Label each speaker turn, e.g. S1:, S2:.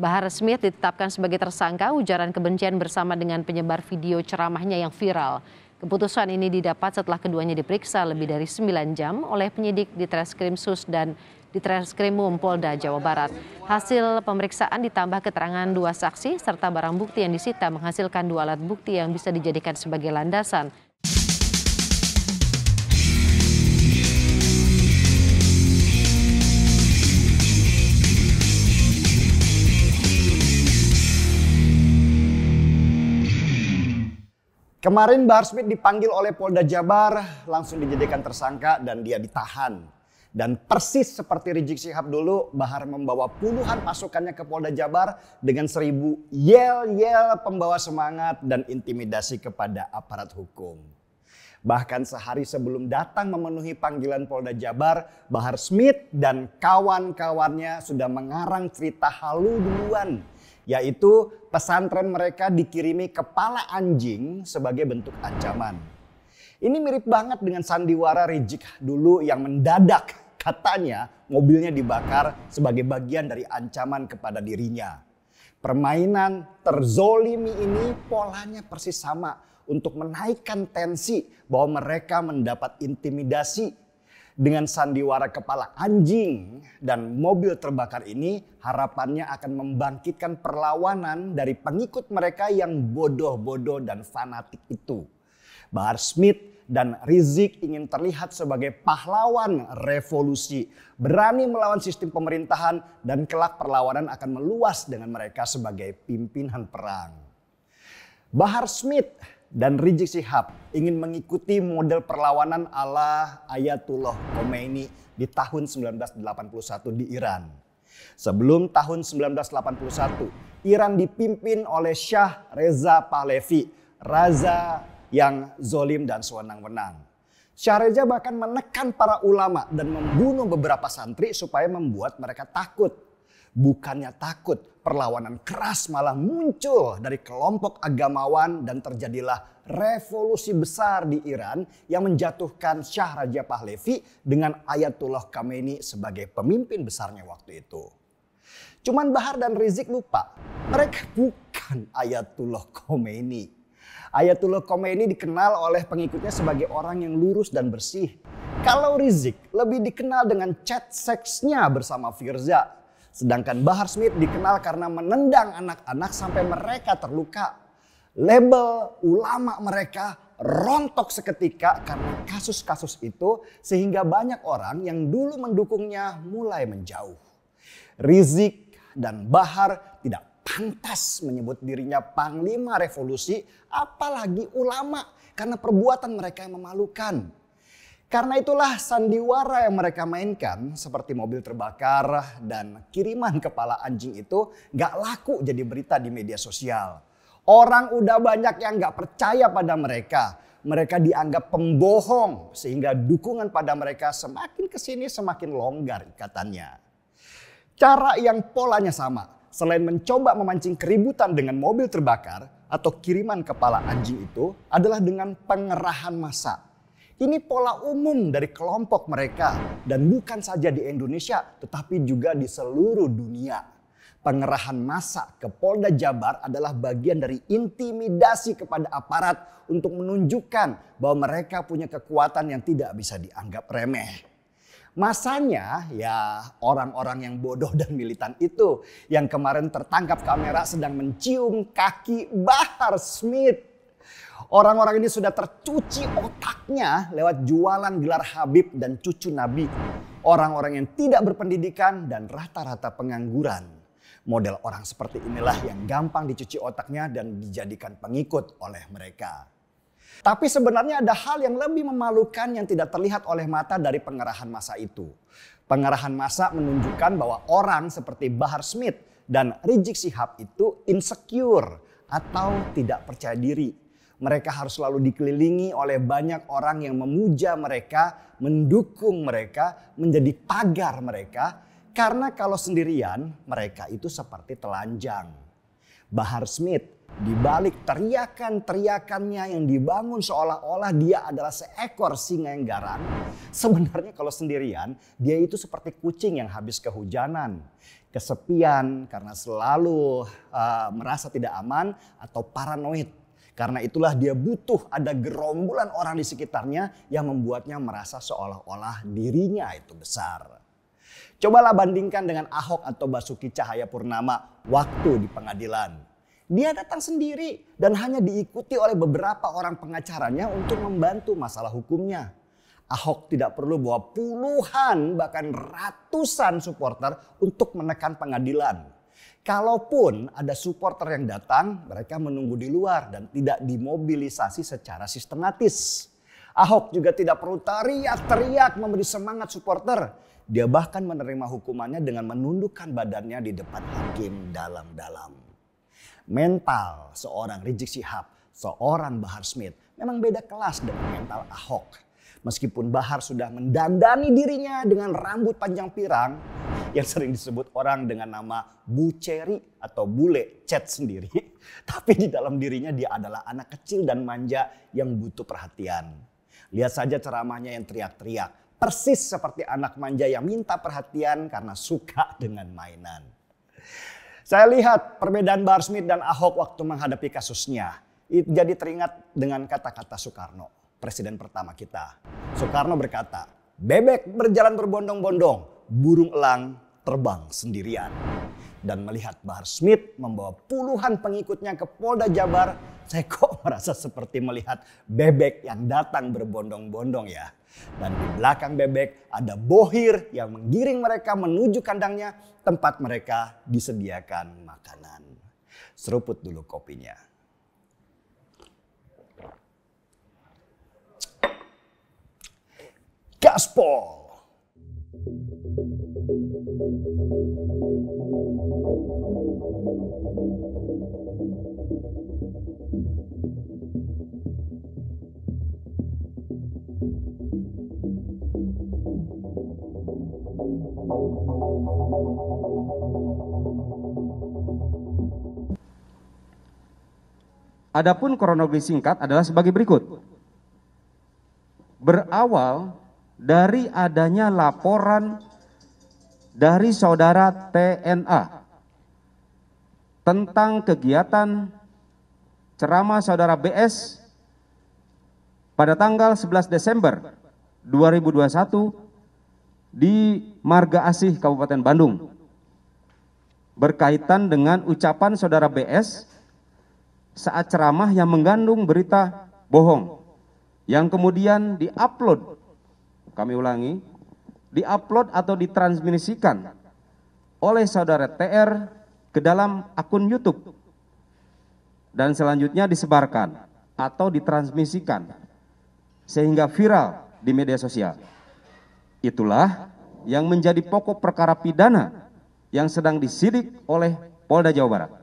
S1: Bahar Smith ditetapkan sebagai tersangka ujaran kebencian bersama dengan penyebar video ceramahnya yang viral. Keputusan ini didapat setelah keduanya diperiksa lebih dari 9 jam oleh penyidik di Treskrim Sus dan di Treskrimum Polda Jawa Barat. Hasil pemeriksaan ditambah keterangan 2 saksi serta barang bukti yang disita menghasilkan 2 alat bukti yang bisa dijadikan sebagai landasan.
S2: Kemarin Bahar Smith dipanggil oleh Polda Jabar, langsung dijadikan tersangka dan dia ditahan. Dan persis seperti Rizik Syihab dulu, Bahar membawa puluhan pasukannya ke Polda Jabar dengan 1000 yel-yel pembawa semangat dan intimidasi kepada aparat hukum. Bahkan sehari sebelum datang memenuhi panggilan Polda Jabar, Bahar Smith dan kawan-kawannya sudah mengarang cerita halu duluan. Yaitu pesantren mereka dikirimi kepala anjing sebagai bentuk ancaman. Ini mirip banget dengan sandiwara Rizik dulu yang mendadak katanya mobilnya dibakar sebagai bagian dari ancaman kepada dirinya. Permainan terzolimi ini polanya persis sama untuk menaikkan tensi bahwa mereka mendapat intimidasi. Dengan sandiwara kepala anjing dan mobil terbakar ini harapannya akan membangkitkan perlawanan dari pengikut mereka yang bodoh-bodoh dan fanatik itu. Bahar Smith dan Rizik ingin terlihat sebagai pahlawan revolusi, berani melawan sistem pemerintahan dan kelak perlawanan akan meluas dengan mereka sebagai pimpinan perang. Bahar Smith dan Rizik Syihab ingin mengikuti model perlawanan ala Ayatullah Khomeini di tahun 1981 di Iran. Sebelum tahun 1981, Iran dipimpin oleh Shah Reza Pahlavi, raja yang zolim dan sewenang-wenang. Shah Reza bahkan menekan para ulama dan membunuh beberapa santri supaya membuat mereka takut. Bukannya takut, perlawanan keras malah muncul dari kelompok agamawan dan terjadilah revolusi besar di Iran yang menjatuhkan Shah Reza Pahlavi dengan Ayatullah Khomeini sebagai pemimpin besarnya waktu itu. Cuman Bahar dan Rizik lupa, mereka bukan Ayatullah Khomeini. Ayatullah Khomeini dikenal oleh pengikutnya sebagai orang yang lurus dan bersih. Kalau Rizik lebih dikenal dengan chat seksnya bersama Firza. Sedangkan Bahar Smith dikenal karena menendang anak-anak sampai mereka terluka. Label ulama mereka rontok seketika karena kasus-kasus itu sehingga banyak orang yang dulu mendukungnya mulai menjauh. Rizik dan Bahar tidak pantas menyebut dirinya panglima revolusi apalagi ulama karena perbuatan mereka yang memalukan. Karena itulah sandiwara yang mereka mainkan seperti mobil terbakar dan kiriman kepala anjing itu gak laku jadi berita di media sosial. Orang udah banyak yang gak percaya pada mereka. Mereka dianggap pembohong sehingga dukungan pada mereka semakin kesini semakin longgar ikatannya. Cara yang polanya sama. Selain mencoba memancing keributan dengan mobil terbakar atau kiriman kepala anjing itu adalah dengan pengerahan massa. Ini pola umum dari kelompok mereka dan bukan saja di Indonesia tetapi juga di seluruh dunia. Pengerahan massa ke Polda Jabar adalah bagian dari intimidasi kepada aparat untuk menunjukkan bahwa mereka punya kekuatan yang tidak bisa dianggap remeh. Masanya ya orang-orang yang bodoh dan militan itu yang kemarin tertangkap kamera sedang mencium kaki Bahar Smith. Orang-orang ini sudah tercuci otaknya lewat jualan gelar Habib dan cucu Nabi. Orang-orang yang tidak berpendidikan dan rata-rata pengangguran. Model orang seperti inilah yang gampang dicuci otaknya dan dijadikan pengikut oleh mereka. Tapi sebenarnya ada hal yang lebih memalukan yang tidak terlihat oleh mata dari pengerahan massa itu. Pengerahan massa menunjukkan bahwa orang seperti Bahar Smith dan Rizik Syihab itu insecure atau tidak percaya diri. Mereka harus selalu dikelilingi oleh banyak orang yang memuja mereka, mendukung mereka, menjadi pagar mereka. Karena kalau sendirian mereka itu seperti telanjang. Bahar Smith di balik teriakan-teriakannya yang dibangun seolah-olah dia adalah seekor singa yang garang. Sebenarnya kalau sendirian dia itu seperti kucing yang habis kehujanan. kesepian karena selalu merasa tidak aman, atau paranoid. Karena itulah dia butuh ada gerombolan orang di sekitarnya yang membuatnya merasa seolah-olah dirinya itu besar. Cobalah bandingkan dengan Ahok atau Basuki Cahayapurnama waktu di pengadilan. Dia datang sendiri dan hanya diikuti oleh beberapa orang pengacaranya untuk membantu masalah hukumnya. Ahok tidak perlu bawa puluhan bahkan ratusan supporter untuk menekan pengadilan. Kalaupun ada supporter yang datang, mereka menunggu di luar dan tidak dimobilisasi secara sistematis. Ahok juga tidak perlu teriak-teriak memberi semangat supporter. Dia bahkan menerima hukumannya dengan menundukkan badannya di depan hakim dalam-dalam. Mental seorang Rizik Syihab, seorang Bahar Smith memang beda kelas dengan mental Ahok. Meskipun Bahar sudah mendandani dirinya dengan rambut panjang pirang yang sering disebut orang dengan nama Bu Ceri atau Bule Chat sendiri. Tapi di dalam dirinya dia adalah anak kecil dan manja yang butuh perhatian. Lihat saja ceramahnya yang teriak-teriak. Persis seperti anak manja yang minta perhatian karena suka dengan mainan. Saya lihat perbedaan Bahar Smith dan Ahok waktu menghadapi kasusnya. Jadi teringat dengan kata-kata Soekarno, presiden pertama kita. Soekarno berkata, bebek berjalan berbondong-bondong, burung elang terbang sendirian. Dan melihat Bahar Smith membawa puluhan pengikutnya ke Polda Jabar, saya kok merasa seperti melihat bebek yang datang berbondong-bondong ya. Dan di belakang bebek ada Bohir yang menggiring mereka menuju kandangnya, tempat mereka disediakan makanan. Seruput dulu kopinya. Gaspol.
S3: Adapun kronologi singkat adalah sebagai berikut. Berawal dari adanya laporan dari saudara TNA tentang kegiatan ceramah saudara BS pada tanggal 11 Desember 2021 di Marga Asih, Kabupaten Bandung, berkaitan dengan ucapan saudara BS saat ceramah yang mengandung berita bohong yang kemudian diupload, kami ulangi, diupload atau ditransmisikan oleh saudara TR ke dalam akun YouTube dan selanjutnya disebarkan atau ditransmisikan sehingga viral di media sosial. Itulah yang menjadi pokok perkara pidana yang sedang disidik oleh Polda Jawa Barat.